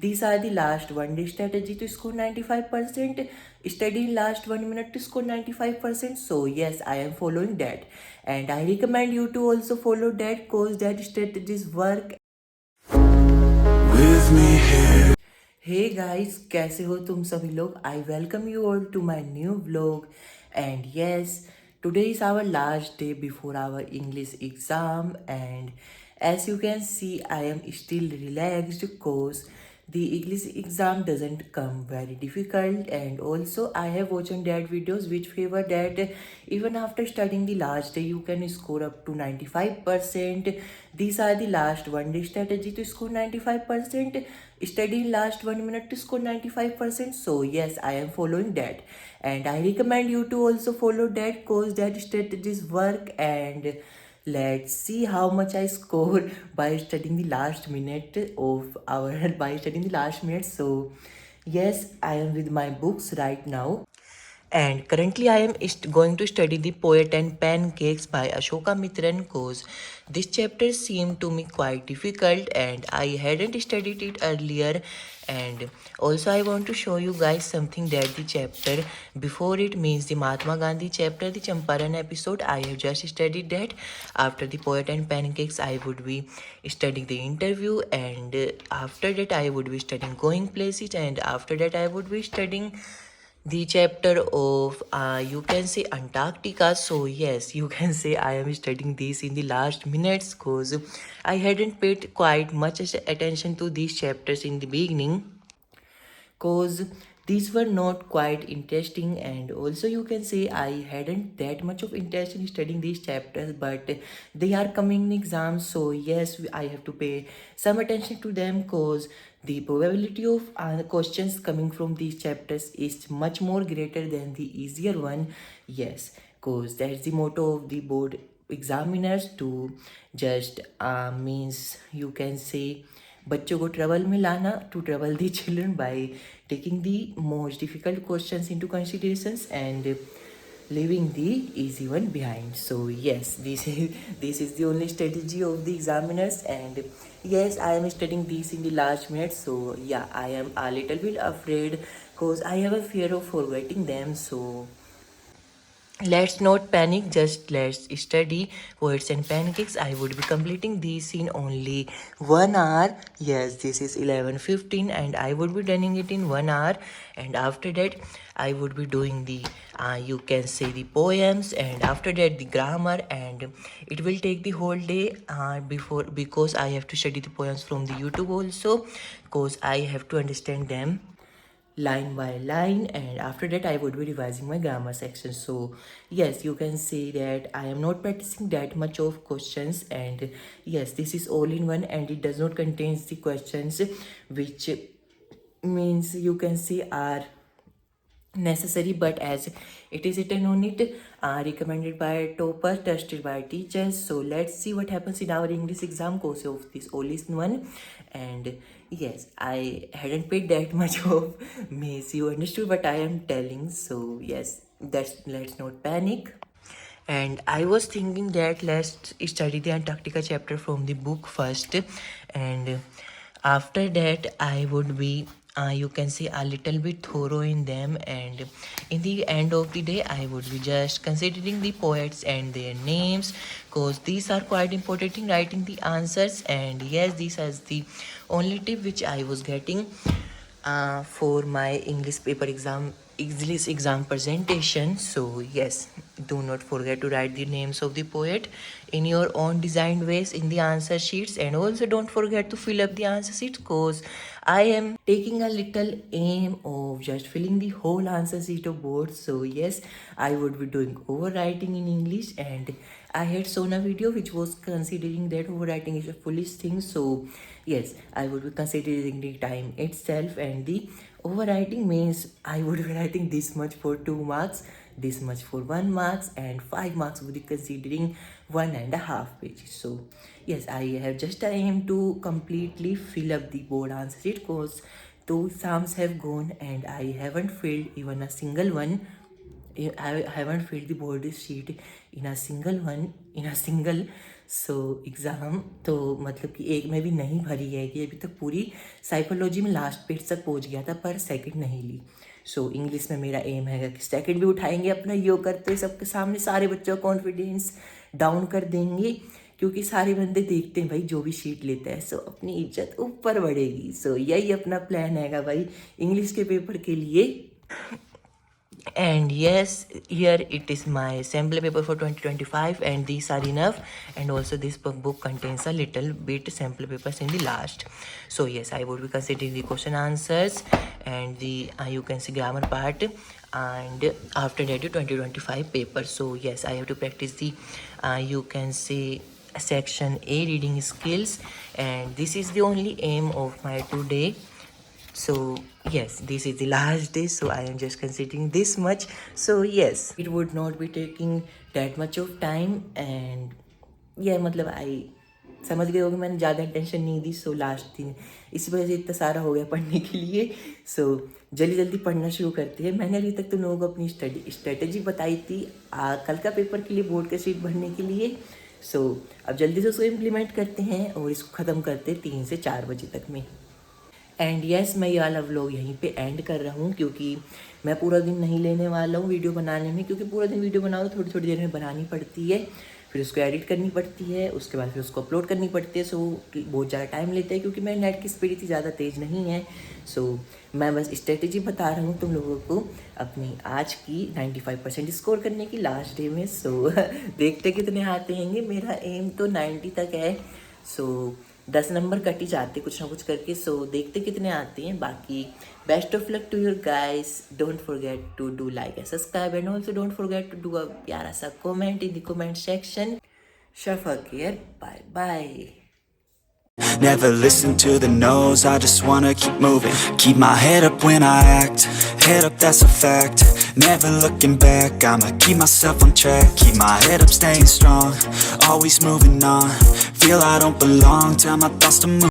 These are the last one day strategy to score 95%. Study in last 1 minute to score 95%. So yes, I am following that. And I recommend you to also follow that because that strategies work. With me here. Hey guys, कैसे हो तुम सभी लोग? I welcome you all to my new vlog. And yes, today is our last day before our English exam. And as you can see, I am still relaxed because the English exam doesn't come very difficult. And also I have watched that videos which favor that even after studying the last day you can score up to 95%. These are the last one day strategy to score 95%. Study in last 1 minute to score 95%. So yes, I am following that. And I recommend you to also follow that because that strategies work. And let's see how much I score by studying the last minute of our by studying the last minute. So yes, I am with my books right now. And currently, I am going to study The Poet and Pancakes by Ashoka Mitran because this chapter seemed to me quite difficult and I hadn't studied it earlier. And also, I want to show you guys something that the chapter before it means the Mahatma Gandhi chapter, the Champaran episode. I have just studied that. After The Poet and Pancakes, I would be studying the interview, and after that, I would be studying going places, and after that, I would be studying the chapter of you can say Antarctica. So yes, you can say I am studying this in the last minutes because I hadn't paid quite much attention to these chapters in the beginning because these were not quite interesting. And also you can say I hadn't that much of interest in studying these chapters, but they are coming in exams, so yes, I have to pay some attention to them because the probability of questions coming from these chapters is much more greater than the easier one. Yes, because that's the motto of the board examiners, to just means you can say बच्चों को trouble में लाना, to trouble the children by taking the most difficult questions into considerations and leaving the easy one behind. So yes, this is the only strategy of the examiners. And yes, I am studying this in the last minute. So yeah, I am a little bit afraid because I have a fear of forgetting them. So let's not panic, just let's study words and pancakes. I would be completing this in only 1 hour. Yes, this is 11:15 and I would be doing it in 1 hour. And after that, I would be doing the you can say the poems, and after that the grammar, and it will take the whole day before, because I have to study the poems from the YouTube also, because I have to understand them line by line. And after that I would be revising my grammar section. So yes, you can say that I am not practicing that much of questions. And yes, this is all in one and it does not contain the questions which means you can say are necessary, but as it is written on it, recommended by topper, trusted by teachers. So let's see what happens in our English exam course of this all is one. And yes, I hadn't paid that much of miss, you understood what I am telling. So yes, that's, let's not panic. And I was thinking that let's study the Antarctica chapter from the book first, and after that I would be you can say a little bit thorough in them. And in the end of the day I would be just considering the poets and their names, because these are quite important in writing the answers. And yes, this is the only tip which I was getting for my English paper exam, English exam presentation. So yes, do not forget to write the names of the poet in your own designed ways in the answer sheets, and also don't forget to fill up the answer sheets, because I am taking a little aim of just filling the whole answer sheet of board. So yes, I would be doing overwriting in English, and I had shown a video which was considering that overwriting is a foolish thing. So yes, I would be considering the time itself, and the overwriting means I would be writing this much for 2 marks, this much for 1 marks, and 5 marks would be considering 1.5 pages. So yes, I have just aim to completely fill up the board answer sheet, because 2 exams have gone and I haven't filled even a single one. I haven't filled the board sheet in a single one, in a single so exam तो मतलब कि एक में भी नहीं भरी है कि अभी तक पूरी साइकोलॉजी में लास्ट पेज तक पहुंच गया था पर सेकंड नहीं ली। सो इंग्लिश में मेरा एम है कि सेकंड भी उठाएंगे अपना, यो करते सबके सामने सारे बच्चों का कॉन्फिडेंस डाउन कर देंगे, क्योंकि सारे बंदे देखते हैं भाई जो भी शीट लेता है सो अपनी इज्जत ऊपर बढ़ेगी। सो यही अपना प्लान हैगा भाई इंग्लिश के पेपर के लिए। And yes, here it is my sample paper for 2025 and these are enough, and also this book contains a little bit sample papers in the last. So yes, I would be considering the question answers and the you can see grammar part, and after that the 2025 paper. So yes, I have to practice the you can say section A reading skills, and this is the only aim of my today. So yes, this is the last day, so I am just considering this much. So yes, it would not be taking that much of time, and yeah, मतलब आई समझ गए हो कि मैंने ज़्यादा tension नहीं दी। So last दिन इसी वजह से इतना सारा हो गया पढ़ने के लिए। सो जल्दी जल्दी पढ़ना शुरू करते हैं। मैंने अभी तक तुम लोगों को अपनी स्ट्रेटेजी बताई थी कल का पेपर के लिए, बोर्ड का सीट भरने के लिए। सो अब जल्दी से उसको इम्प्लीमेंट करते हैं और इसको ख़त्म करते हैं 3 से 4 बजे तक में। एंड यस, मैं ये वाला व्लॉग यहीं पे एंड कर रहा हूँ, क्योंकि मैं पूरा दिन नहीं लेने वाला हूँ वीडियो बनाने में, क्योंकि पूरा दिन वीडियो बनाओ तो थोड़ी थोड़ी देर में बनानी पड़ती है, फिर उसको एडिट करनी पड़ती है, उसके बाद फिर उसको अपलोड करनी पड़ती है। सो बहुत ज़्यादा टाइम लेता है, क्योंकि मेरे नेट की स्पीड इतनी ज़्यादा तेज़ नहीं है। सो मैं बस स्ट्रेटेजी बता रहा हूँ तुम लोगों को अपनी आज की 95% स्कोर करने की लास्ट डे में। सो देखते कितने आते हैंगे, मेरा एम तो 90 तक है। सो 10 नंबर कट ही जाते कुछ ना कुछ करके। सो देखते कितने आते हैं। बाकी best of luck to your guys, don't forget to do like and subscribe, and also don't forget to do a प्यारा सा comment in the comment section. शफा care, bye bye. Never listen to the no's, I just wanna keep moving. Keep my head up when I act, head up that's a fact. Never looking back, I'ma keep myself on track. Keep my head up staying strong, always moving on. Feel I don't belong, tell my thoughts to move.